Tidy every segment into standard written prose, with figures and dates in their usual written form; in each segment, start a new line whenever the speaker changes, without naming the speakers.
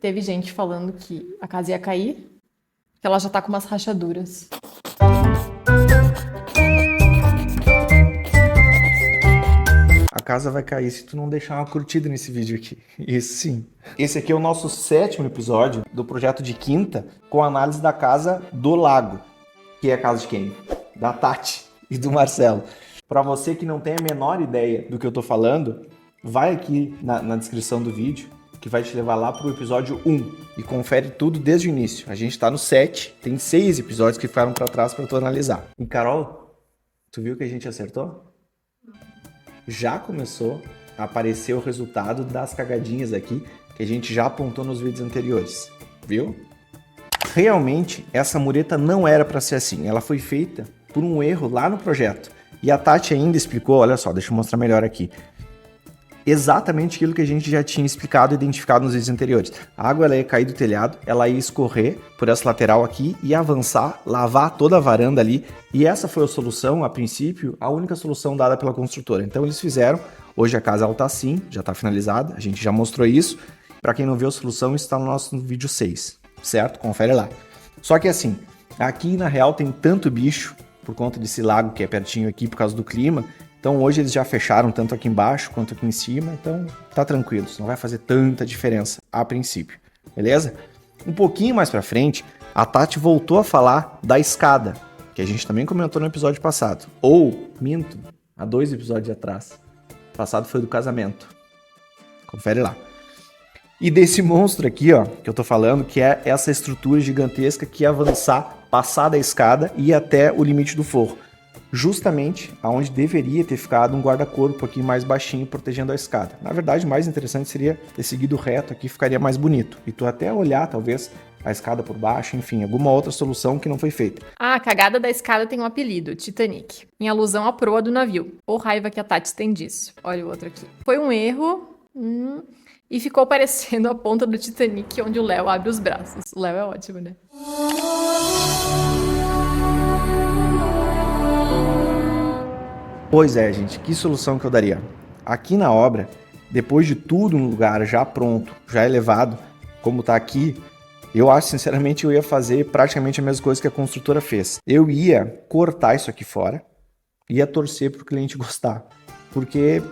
teve gente falando que a casa ia cair, que ela já tá com umas rachaduras.
A casa vai cair se tu não deixar uma curtida nesse vídeo aqui. Isso sim. Esse aqui é o nosso 7º episódio do projeto de quinta com análise da casa do lago. Que é a casa de quem? Da Tati e do Marcelo. Para você que não tem a menor ideia do que eu tô falando, vai aqui na descrição do vídeo, que vai te levar lá pro episódio 1 e confere tudo desde o início. A gente tá no 7, tem 6 episódios que ficaram para trás para tu analisar. E Carol, tu viu que a gente acertou? Já começou a aparecer o resultado das cagadinhas aqui que a gente já apontou nos vídeos anteriores, viu? Realmente, essa mureta não era para ser assim. Ela foi feita por um erro lá no projeto. E a Tati ainda explicou, olha só, deixa eu mostrar melhor aqui. Exatamente aquilo que a gente já tinha explicado e identificado nos vídeos anteriores. A água ela ia cair do telhado, ela ia escorrer por essa lateral aqui e avançar, lavar toda a varanda ali. E essa foi a solução, a princípio, a única solução dada pela construtora. Então eles fizeram, hoje a casa ela tá assim, já está finalizada, a gente já mostrou isso. Para quem não viu a solução, isso está no nosso vídeo 6, certo? Confere lá. Só que assim, aqui na real tem tanto bicho, por conta desse lago que é pertinho aqui por causa do clima. Então hoje eles já fecharam tanto aqui embaixo quanto aqui em cima, então tá tranquilo, isso não vai fazer tanta diferença a princípio, beleza? Um pouquinho mais pra frente, a Tati voltou a falar da escada, que a gente também comentou no episódio passado. Ou, minto, há 2 episódios atrás. O passado foi do casamento. Confere lá. E desse monstro aqui, ó, que eu tô falando, que é essa estrutura gigantesca que ia avançar, passar da escada e ir até o limite do forro. Justamente aonde deveria ter ficado um guarda-corpo aqui mais baixinho protegendo a escada. Na verdade, o mais interessante seria ter seguido reto aqui, ficaria mais bonito. E tu até olhar, talvez, a escada por baixo, enfim, alguma outra solução que não foi feita.
A cagada da escada tem um apelido, Titanic, em alusão à proa do navio. Ou raiva que a Tati tem disso. Olha o outro aqui. Foi um erro, e ficou parecendo a ponta do Titanic, onde o Léo abre os braços. O Léo é ótimo, né?
Pois é, gente, que solução que eu daria? Aqui na obra, depois de tudo no lugar já pronto, já elevado, como tá aqui, eu acho, sinceramente, eu ia fazer praticamente a mesma coisa que a construtora fez. Eu ia cortar isso aqui fora, ia torcer para o cliente gostar, porque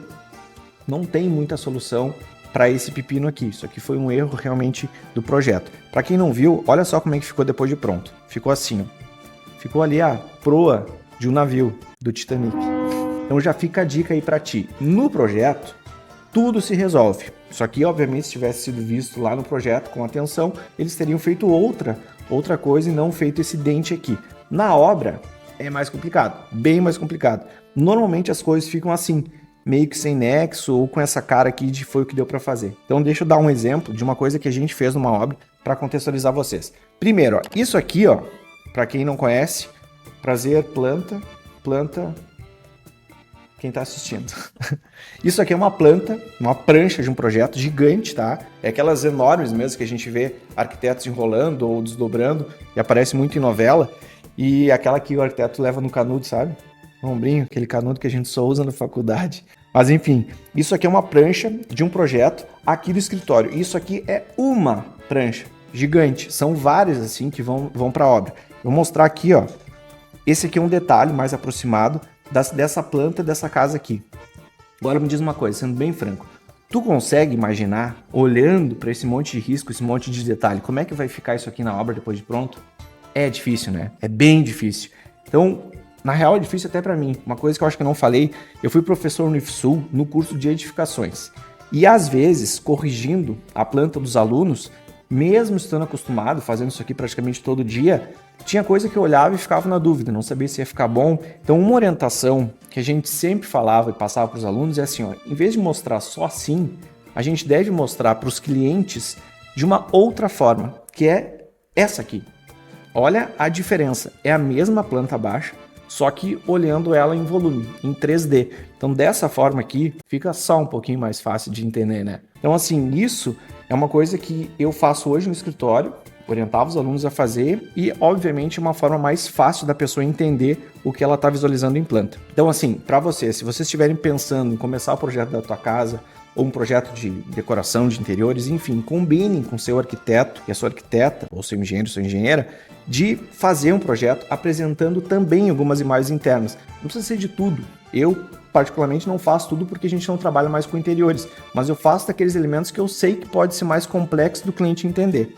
não tem muita solução para esse pepino aqui. Isso aqui foi um erro realmente do projeto. Para quem não viu, olha só como é que ficou depois de pronto. Ficou assim, ó. Ficou ali a proa de um navio do Titanic. Então já fica a dica aí para ti. No projeto, tudo se resolve. Isso aqui, obviamente, se tivesse sido visto lá no projeto com atenção, eles teriam feito outra coisa e não feito esse dente aqui. Na obra, é mais complicado, bem mais complicado. Normalmente as coisas ficam assim, meio que sem nexo ou com essa cara aqui de foi o que deu para fazer. Então deixa eu dar um exemplo de uma coisa que a gente fez numa obra para contextualizar vocês. Primeiro, ó, isso aqui, ó, para quem não conhece, prazer, planta, quem tá assistindo. Isso aqui é uma planta, uma prancha de um projeto gigante, tá? É aquelas enormes mesmo que a gente vê arquitetos enrolando ou desdobrando, e aparece muito em novela, e aquela que o arquiteto leva no canudo, sabe? No ombrinho, aquele canudo que a gente só usa na faculdade. Mas enfim, isso aqui é uma prancha de um projeto aqui do escritório. Isso aqui é uma prancha gigante, são várias assim que vão para a obra. Eu vou mostrar aqui, ó. Esse aqui é um detalhe mais aproximado dessa planta dessa casa aqui. Agora me diz uma coisa, sendo bem franco. Tu consegue imaginar, olhando para esse monte de risco, esse monte de detalhe, como é que vai ficar isso aqui na obra depois de pronto? É difícil, né? É bem difícil. Então, na real é difícil até para mim. Uma coisa que eu acho que eu não falei, eu fui professor no IFSU no curso de edificações. E às vezes, corrigindo a planta dos alunos, mesmo estando acostumado, fazendo isso aqui praticamente todo dia, tinha coisa que eu olhava e ficava na dúvida, não sabia se ia ficar bom. Então, uma orientação que a gente sempre falava e passava para os alunos é assim, ó, em vez de mostrar só assim, a gente deve mostrar para os clientes de uma outra forma, que é essa aqui. Olha a diferença, é a mesma planta baixa, só que olhando ela em volume, em 3D. Então, dessa forma aqui, fica só um pouquinho mais fácil de entender, né? Então, assim, isso é uma coisa que eu faço hoje no escritório, orientava os alunos a fazer e, obviamente, uma forma mais fácil da pessoa entender o que ela está visualizando em planta. Então, assim, para você, se vocês estiverem pensando em começar o projeto da tua casa, ou um projeto de decoração de interiores, enfim, combinem com seu arquiteto e a sua arquiteta, ou seu engenheiro, sua engenheira, de fazer um projeto apresentando também algumas imagens internas. Não precisa ser de tudo. Eu, particularmente, não faço tudo porque a gente não trabalha mais com interiores, mas eu faço daqueles elementos que eu sei que pode ser mais complexo do cliente entender.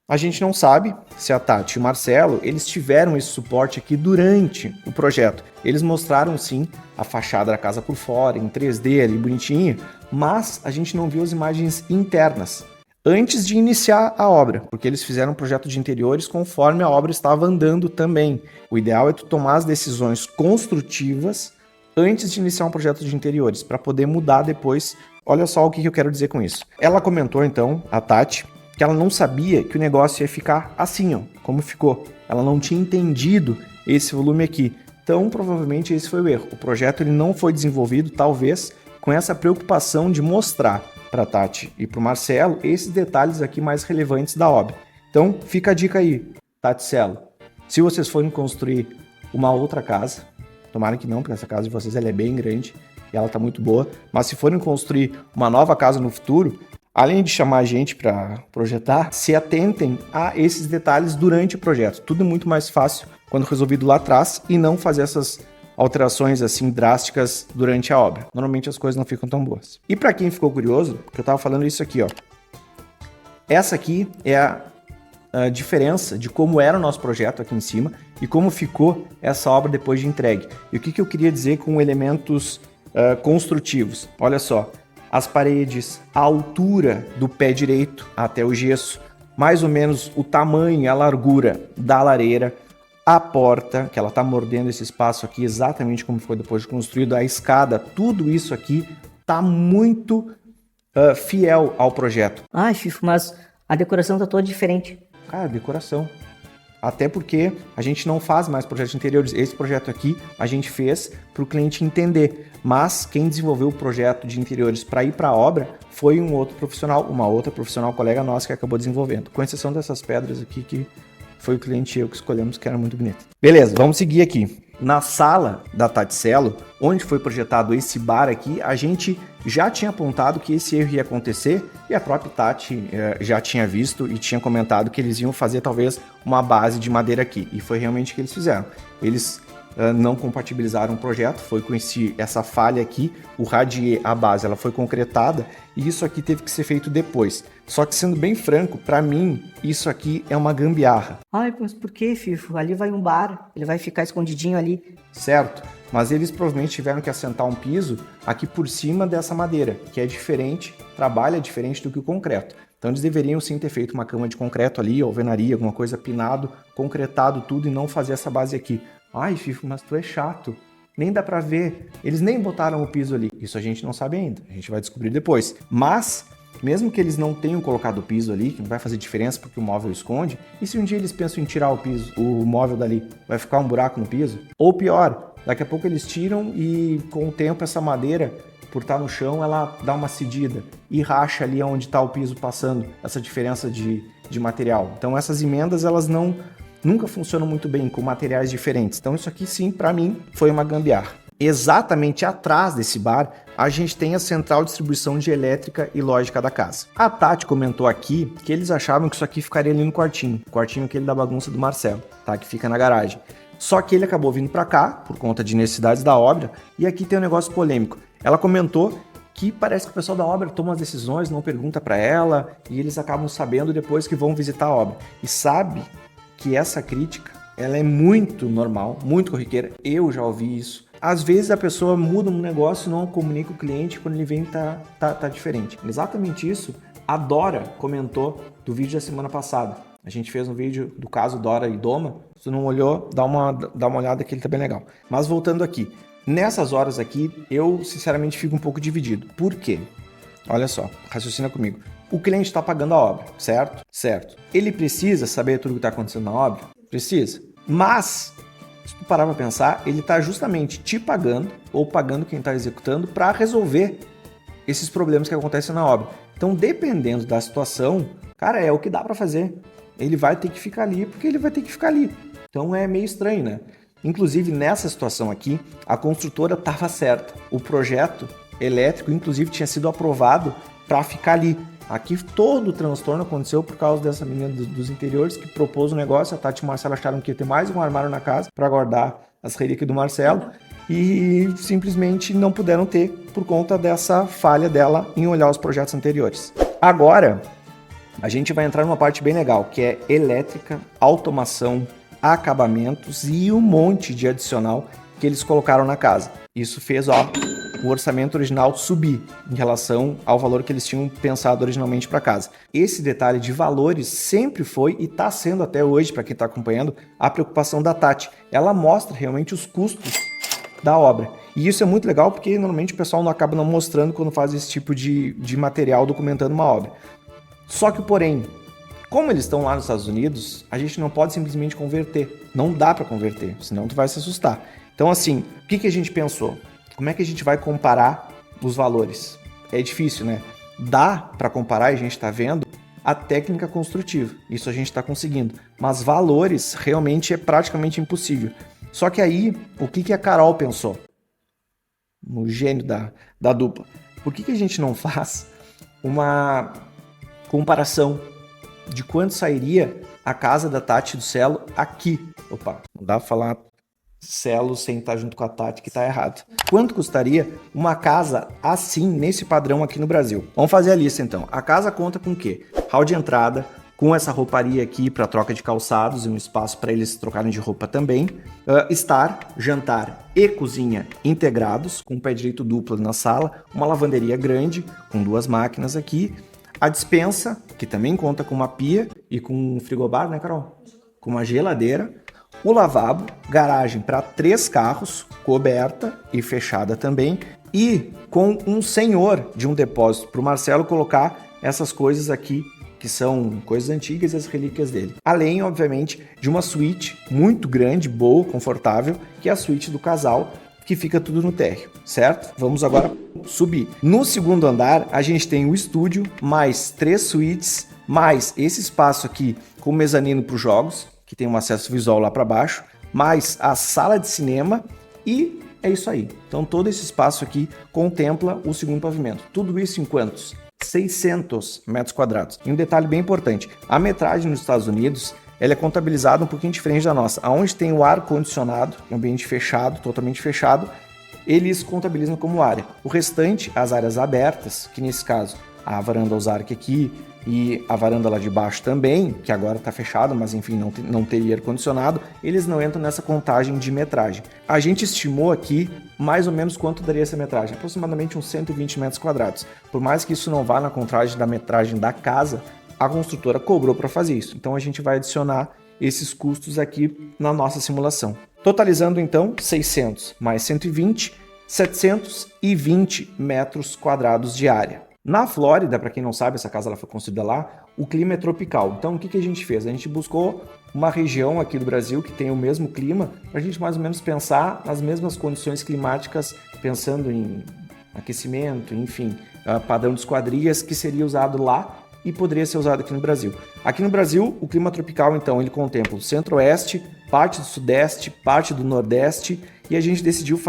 A gente não sabe se a Tati e o Marcelo, eles tiveram esse suporte aqui durante o projeto. Eles mostraram sim a fachada da casa por fora, em 3D ali bonitinho, mas a gente não viu as imagens internas antes de iniciar a obra, porque eles fizeram um projeto de interiores conforme a obra estava andando também. O ideal é tu tomar as decisões construtivas antes de iniciar um projeto de interiores, para poder mudar depois. Olha só o que eu quero dizer com isso. Ela comentou então, a Tati, que ela não sabia que o negócio ia ficar assim, ó, como ficou. Ela não tinha entendido esse volume aqui. Então, provavelmente esse foi o erro. O projeto ele não foi desenvolvido, talvez, com essa preocupação de mostrar para a Tati e para o Marcelo esses detalhes aqui mais relevantes da obra. Então, fica a dica aí, Tati e Celo. Se vocês forem construir uma outra casa, tomara que não, porque essa casa de vocês ela é bem grande e ela está muito boa, mas se forem construir uma nova casa no futuro, além de chamar a gente para projetar, se atentem a esses detalhes durante o projeto. Tudo é muito mais fácil quando resolvido lá atrás e não fazer essas alterações assim drásticas durante a obra. Normalmente as coisas não ficam tão boas. E para quem ficou curioso, porque eu estava falando isso aqui, ó. Essa aqui é a diferença de como era o nosso projeto aqui em cima e como ficou essa obra depois de entregue. E o que eu queria dizer com elementos construtivos? Olha só. As paredes, a altura do pé direito até o gesso, mais ou menos o tamanho e a largura da lareira, a porta, que ela está mordendo esse espaço aqui exatamente como foi depois de construído, a escada, tudo isso aqui está muito fiel ao projeto.
Ai, Fifo, mas a decoração tá toda diferente.
Cara, decoração. Até porque a gente não faz mais projetos interiores. Esse projeto aqui a gente fez para o cliente entender. Mas quem desenvolveu o projeto de interiores para ir para a obra foi um outro profissional, uma outra profissional colega nossa que acabou desenvolvendo. Com exceção dessas pedras aqui que foi o cliente e eu que escolhemos, que era muito bonito. Beleza, vamos seguir aqui. Na sala da Tati e Celo, onde foi projetado esse bar aqui, a gente já tinha apontado que esse erro ia acontecer e a própria Tati já tinha visto e tinha comentado que eles iam fazer talvez uma base de madeira aqui. E foi realmente o que eles fizeram. Eles não compatibilizaram o projeto, foi com essa falha aqui, o radier, a base, ela foi concretada e isso aqui teve que ser feito depois. Só que sendo bem franco, para mim, isso aqui é uma gambiarra.
Ai, mas por que, Fifo? Ali vai um bar, ele vai ficar escondidinho ali.
Certo, mas eles provavelmente tiveram que assentar um piso aqui por cima dessa madeira, que é diferente, trabalha diferente do que o concreto. Então eles deveriam sim ter feito uma cama de concreto ali, alvenaria, alguma coisa pinado, concretado tudo e não fazer essa base aqui. Ai, Fifo, mas tu é chato. Nem dá pra ver. Eles nem botaram o piso ali. Isso a gente não sabe ainda. A gente vai descobrir depois. Mas, mesmo que eles não tenham colocado o piso ali, que não vai fazer diferença porque o móvel esconde, e se um dia eles pensam em tirar o piso, o móvel dali, vai ficar um buraco no piso? Ou pior, daqui a pouco eles tiram e com o tempo essa madeira, por estar no chão, ela dá uma cedida e racha ali onde está o piso passando, essa diferença de material. Então essas emendas, elas nunca funcionam muito bem com materiais diferentes. Então isso aqui sim, para mim, foi uma gambiarra. Exatamente atrás desse bar, a gente tem a central de distribuição de elétrica e lógica da casa. A Tati comentou aqui que eles achavam que isso aqui ficaria ali no quartinho. O quartinho aquele da bagunça do Marcelo, tá? Que fica na garagem. Só que ele acabou vindo para cá, por conta de necessidades da obra, e aqui tem um negócio polêmico. Ela comentou que parece que o pessoal da obra toma as decisões, não pergunta para ela, e eles acabam sabendo depois que vão visitar a obra. E sabe que essa crítica, ela é muito normal, muito corriqueira, eu já ouvi isso. Às vezes a pessoa muda um negócio e não comunica o cliente, quando ele vem tá diferente. Exatamente isso a Dora comentou do vídeo da semana passada. A gente fez um vídeo do caso Dora e Doma, se tu não olhou, dá uma olhada que ele tá bem legal. Mas voltando aqui, nessas horas aqui, eu sinceramente fico um pouco dividido. Por quê? Olha só, raciocina comigo. O cliente está pagando a obra, certo? Certo. Ele precisa saber tudo o que está acontecendo na obra? Precisa. Mas, se tu parar para pensar, ele está justamente te pagando, ou pagando quem está executando, para resolver esses problemas que acontecem na obra. Então, dependendo da situação, cara, é o que dá para fazer. Ele vai ter que ficar ali, porque ele vai ter que ficar ali. Então, é meio estranho, né? Inclusive, nessa situação aqui, a construtora estava certa. O projeto elétrico, inclusive tinha sido aprovado para ficar ali. Aqui todo o transtorno aconteceu por causa dessa menina dos interiores que propôs o negócio. A Tati e o Marcelo acharam que ia ter mais um armário na casa para guardar as relíquias do Marcelo e simplesmente não puderam ter por conta dessa falha dela em olhar os projetos anteriores. Agora, a gente vai entrar numa parte bem legal, que é elétrica, automação, acabamentos e um monte de adicional que eles colocaram na casa. Isso fez, o orçamento original subir em relação ao valor que eles tinham pensado originalmente para casa. Esse detalhe de valores sempre foi e está sendo até hoje, para quem está acompanhando, a preocupação da Tati. Ela mostra realmente os custos da obra. E isso é muito legal porque normalmente o pessoal não acaba não mostrando quando faz esse tipo de material documentando uma obra. Só que, porém, como eles estão lá nos Estados Unidos, a gente não pode simplesmente converter. Não dá para converter, senão tu vai se assustar. Então, assim, o que a gente pensou? Como é que a gente vai comparar os valores? É difícil, né? Dá para comparar, e a gente está vendo, a técnica construtiva. Isso a gente está conseguindo. Mas valores realmente é praticamente impossível. Só que aí, o que a Carol pensou? No gênio da dupla. Por que a gente não faz uma comparação de quanto sairia a casa da Tati e do Celo aqui? Opa, não dá pra falar Celo sem estar junto com a Tati, que tá errado. Quanto custaria uma casa assim, nesse padrão aqui no Brasil? Vamos fazer a lista então. A casa conta com o quê? Hall de entrada, com essa rouparia aqui para troca de calçados e um espaço para eles trocarem de roupa também. Estar, jantar e cozinha integrados, com pé direito duplo na sala, uma lavanderia grande, com 2 máquinas aqui. A despensa, que também conta com uma pia e com um frigobar, né, Carol? Com uma geladeira. O lavabo, garagem para 3 carros, coberta e fechada também. E com um senhor de um depósito para o Marcelo colocar essas coisas aqui, que são coisas antigas e as relíquias dele. Além, obviamente, de uma suíte muito grande, boa, confortável, que é a suíte do casal, que fica tudo no térreo, certo? Vamos agora subir. No segundo andar, a gente tem o estúdio, mais 3 suítes, mais esse espaço aqui com mezanino para os jogos, que tem um acesso visual lá para baixo, mais a sala de cinema e é isso aí. Então todo esse espaço aqui contempla o segundo pavimento. Tudo isso em quantos? 600 metros quadrados. E um detalhe bem importante, a metragem nos Estados Unidos, ela é contabilizada um pouquinho diferente da nossa. Onde tem o ar-condicionado, ambiente fechado, totalmente fechado, eles contabilizam como área. O restante, as áreas abertas, que nesse caso, a varanda Ozark aqui e a varanda lá de baixo também, que agora está fechada, mas enfim, não teria ar-condicionado, eles não entram nessa contagem de metragem. A gente estimou aqui mais ou menos quanto daria essa metragem, aproximadamente uns 120 metros quadrados. Por mais que isso não vá na contagem da metragem da casa, a construtora cobrou para fazer isso. Então a gente vai adicionar esses custos aqui na nossa simulação. Totalizando então 600 mais 120, 720 metros quadrados de área. Na Flórida, para quem não sabe, essa casa ela foi construída lá, o clima é tropical. Então, o que a gente fez? A gente buscou uma região aqui do Brasil que tem o mesmo clima, para a gente mais ou menos pensar nas mesmas condições climáticas, pensando em aquecimento, enfim, padrão de esquadrias que seria usado lá e poderia ser usado aqui no Brasil. Aqui no Brasil, o clima tropical, então, ele contempla o centro-oeste, parte do sudeste, parte do nordeste, e a gente decidiu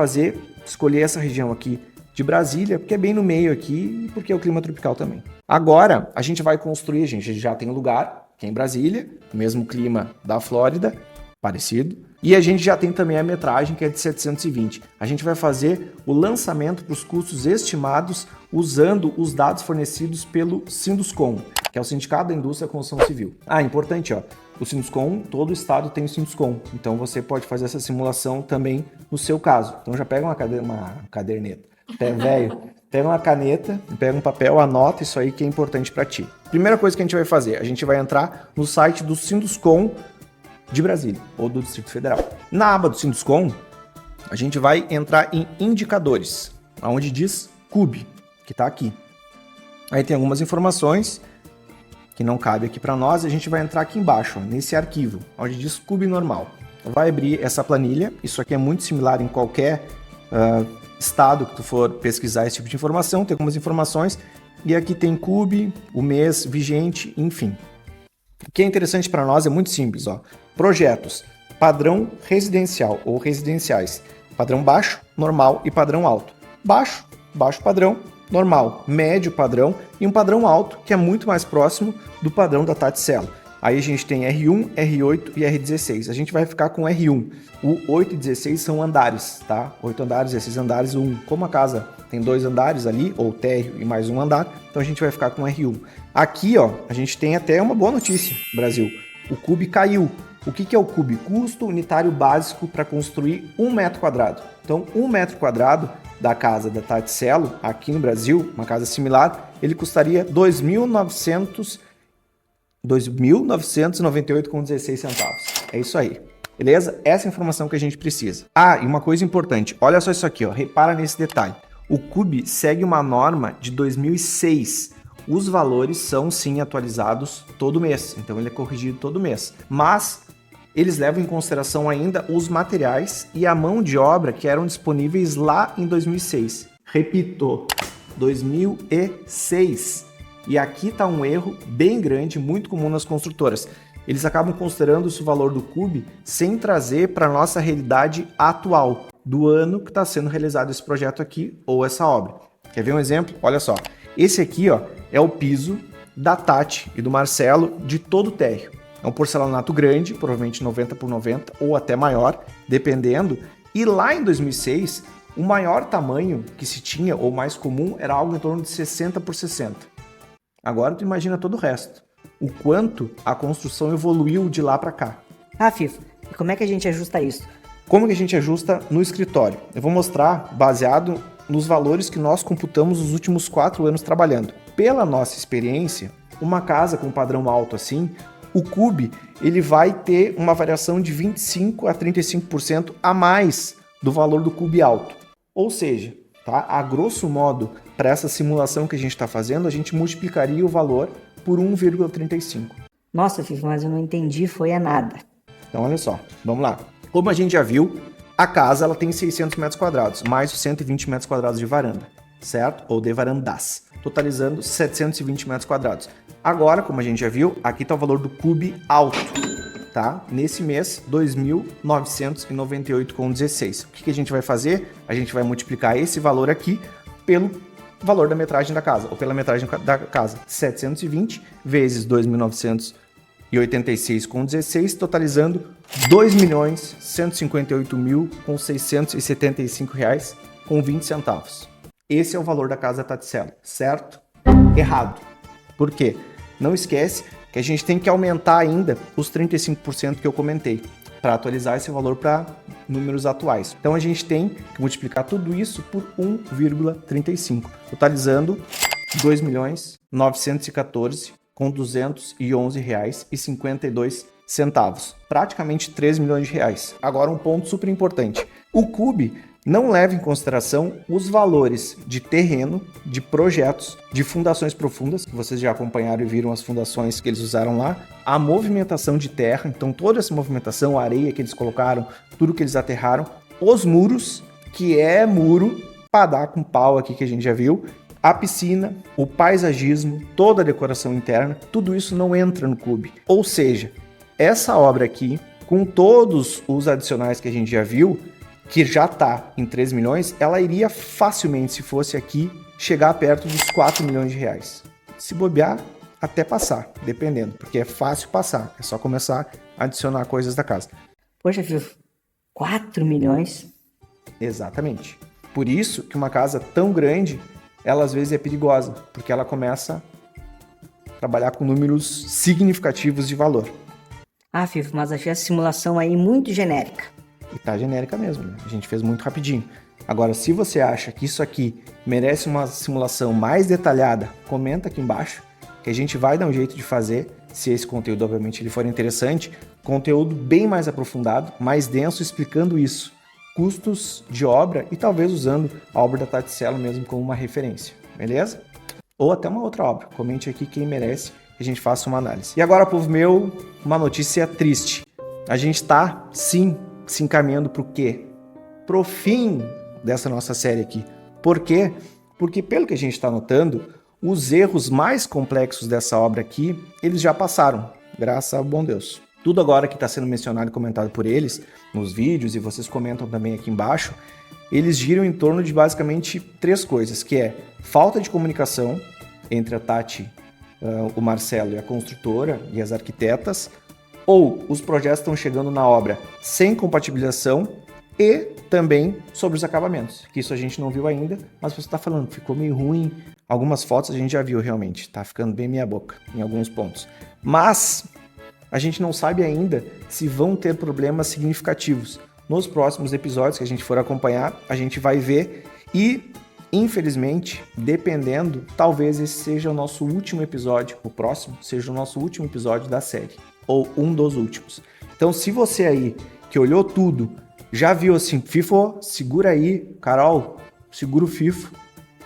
escolher essa região aqui de Brasília, porque é bem no meio aqui e porque é o clima tropical também. Agora, a gente vai construir, a gente já tem um lugar, que é em Brasília, o mesmo clima da Flórida, parecido, e a gente já tem também a metragem, que é de 720. A gente vai fazer o lançamento para os custos estimados usando os dados fornecidos pelo Sinduscon, que é o Sindicato da Indústria da Construção Civil. Importante, o Sinduscon, todo o estado tem o Sinduscon, então você pode fazer essa simulação também no seu caso. Então já pega uma caderneta. Pega uma caneta, pega um papel, anota isso aí que é importante para ti. Primeira coisa que a gente vai fazer, a gente vai entrar no site do Sinduscon de Brasília, ou do Distrito Federal. Na aba do Sinduscon, a gente vai entrar em indicadores, onde diz CUB, que está aqui. Aí tem algumas informações que não cabe aqui para nós, e a gente vai entrar aqui embaixo, nesse arquivo, onde diz CUB normal. Vai abrir essa planilha, isso aqui é muito similar em qualquer estado que tu for pesquisar esse tipo de informação, tem algumas informações, e aqui tem CUB, o mês vigente, enfim. O que é interessante para nós é muito simples, projetos, padrão residencial ou residenciais, padrão baixo, normal e padrão alto. Baixo, baixo padrão, normal, médio padrão e um padrão alto, que é muito mais próximo do padrão da Taticelo. Aí a gente tem R1, R8 e R16. A gente vai ficar com R1. O 8 e 16 são andares, tá? 8 andares, 16 andares, 1. Como a casa tem 2 andares ali, ou térreo e mais um andar, então a gente vai ficar com R1. Aqui, ó, a gente tem até uma boa notícia, Brasil. O CUB caiu. O que é o CUB? Custo unitário básico para construir 1 metro quadrado. Então, 1 metro quadrado da casa da Taticelo, aqui no Brasil, uma casa similar, ele custaria R$ 2.998,16 centavos. É isso aí. Beleza? Essa é a informação que a gente precisa. Ah, e uma coisa importante. Olha só isso aqui, ó. Repara nesse detalhe. O CUB segue uma norma de 2006. Os valores são, sim, atualizados todo mês. Então, ele é corrigido todo mês. Mas eles levam em consideração ainda os materiais e a mão de obra que eram disponíveis lá em 2006. Repito, 2006. E aqui está um erro bem grande, muito comum nas construtoras. Eles acabam considerando esse valor do CUB sem trazer para a nossa realidade atual, do ano que está sendo realizado esse projeto aqui ou essa obra. Quer ver um exemplo? Olha só. Esse aqui, ó, é o piso da Tati e do Marcelo de todo o térreo. É um porcelanato grande, provavelmente 90 por 90 ou até maior, dependendo. E lá em 2006, o maior tamanho que se tinha, ou mais comum, era algo em torno de 60 por 60. Agora tu imagina todo o resto. O quanto a construção evoluiu de lá para cá.
Ah, Fifo, e como é que a gente ajusta isso?
Como que a gente ajusta no escritório? Eu vou mostrar baseado nos valores que nós computamos os últimos 4 anos trabalhando. Pela nossa experiência, uma casa com padrão alto assim, o CUB ele vai ter uma variação de 25% a 35% a mais do valor do CUB alto. Ou seja, tá? A grosso modo, para essa simulação que a gente está fazendo, a gente multiplicaria o valor por 1,35.
Nossa, Fifo, mas eu não entendi, foi a nada.
Então, olha só, vamos lá. Como a gente já viu, a casa ela tem 600 metros quadrados, mais os 120 metros quadrados de varanda, certo? Ou de varandas, totalizando 720 metros quadrados. Agora, como a gente já viu, aqui está o valor do CUB alto, tá? Nesse mês, 2.998,16. O que a gente vai fazer? A gente vai multiplicar esse valor aqui pelo valor da metragem da casa, ou pela metragem da casa. 720 vezes 2.986,16, totalizando R$ 2.158.675,20. Esse é o valor da casa Taticelo, certo? Errado. Por quê? Não esquece que a gente tem que aumentar ainda os 35% que eu comentei, para atualizar esse valor para números atuais. Então a gente tem que multiplicar tudo isso por 1,35, totalizando R$ 2.914.211,52, praticamente 3 milhões de reais. Agora um ponto super importante. O CUB não leva em consideração os valores de terreno, de projetos, de fundações profundas, que vocês já acompanharam e viram as fundações que eles usaram lá, a movimentação de terra, então toda essa movimentação, a areia que eles colocaram, tudo que eles aterraram, os muros, que é muro para dar com pau aqui que a gente já viu, a piscina, o paisagismo, toda a decoração interna, tudo isso não entra no CUB. Ou seja, essa obra aqui, com todos os adicionais que a gente já viu, que já está em 3 milhões, ela iria facilmente, se fosse aqui, chegar perto dos 4 milhões de reais. Se bobear, até passar, dependendo, porque é fácil passar, é só começar a adicionar coisas da casa.
Poxa, Fifo, 4 milhões?
Exatamente. Por isso que uma casa tão grande, ela às vezes é perigosa, porque ela começa a trabalhar com números significativos de valor.
Ah, Fifo, mas achei a simulação aí muito genérica.
E tá genérica mesmo, né? A gente fez muito rapidinho. Agora, se você acha que isso aqui merece uma simulação mais detalhada, comenta aqui embaixo, que a gente vai dar um jeito de fazer, se esse conteúdo, obviamente, ele for interessante, conteúdo bem mais aprofundado, mais denso, explicando isso. Custos de obra e talvez usando a obra da Taticelo mesmo como uma referência, beleza? Ou até uma outra obra. Comente aqui quem merece que a gente faça uma análise. E agora, povo meu, uma notícia triste. A gente tá, sim, se encaminhando para o quê? Pro fim dessa nossa série aqui. Por quê? Porque pelo que a gente está notando, os erros mais complexos dessa obra aqui, eles já passaram, graças ao bom Deus. Tudo agora que está sendo mencionado e comentado por eles nos vídeos, e vocês comentam também aqui embaixo, eles giram em torno de basicamente 3 coisas, que é falta de comunicação entre a Tati, o Marcelo e a construtora e as arquitetas, ou os projetos estão chegando na obra sem compatibilização, e também sobre os acabamentos, que isso a gente não viu ainda, mas você está falando, ficou meio ruim. Algumas fotos a gente já viu realmente, tá ficando bem meia boca em alguns pontos. Mas a gente não sabe ainda se vão ter problemas significativos. Nos próximos episódios que a gente for acompanhar, a gente vai ver e, infelizmente, dependendo, talvez esse seja o nosso último episódio, o próximo seja o nosso último episódio da série, ou um dos últimos. Então, se você aí que olhou tudo, já viu assim, FIFO, segura aí, Carol, segura o FIFO,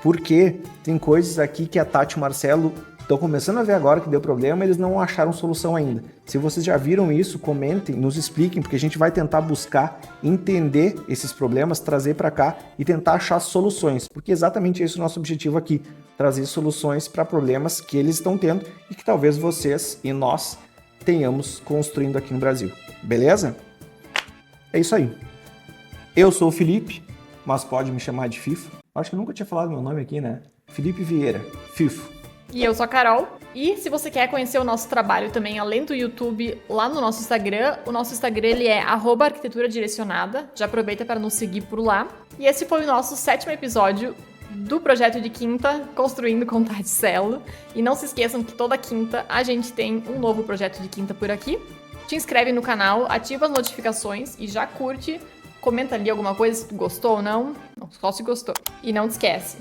porque tem coisas aqui que a Tati e o Marcelo estão começando a ver agora que deu problema, eles não acharam solução ainda. Se vocês já viram isso, comentem, nos expliquem, porque a gente vai tentar buscar entender esses problemas, trazer para cá e tentar achar soluções, porque exatamente esse é o nosso objetivo aqui, trazer soluções para problemas que eles estão tendo e que talvez vocês e nós tenhamos construindo aqui no Brasil. Beleza? É isso aí. Eu sou o Felipe, mas pode me chamar de Fifo. Acho que eu nunca tinha falado meu nome aqui, né? Felipe Vieira, Fifo.
E eu sou a Carol. E se você quer conhecer o nosso trabalho também, além do YouTube, lá no nosso Instagram, o nosso Instagram ele é @arquiteturaDirecionada. Já aproveita para nos seguir por lá. E esse foi o nosso 7º episódio do projeto de quinta, Construindo com Taticelo. E não se esqueçam que toda quinta a gente tem um novo projeto de quinta por aqui. Te inscreve no canal, ativa as notificações e já curte. Comenta ali alguma coisa se tu gostou ou não. Não, só se gostou. E não te esquece.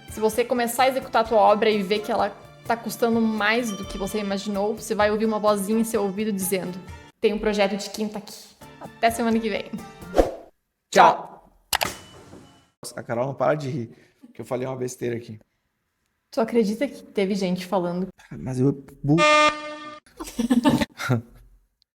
Se você começar a executar a tua obra e ver que ela tá custando mais do que você imaginou, você vai ouvir uma vozinha em seu ouvido dizendo: tem um projeto de quinta aqui. Até semana que vem. Tchau!
A Carol não para de rir, que eu falei uma besteira aqui.
Tu acredita que teve gente falando?
Mas eu...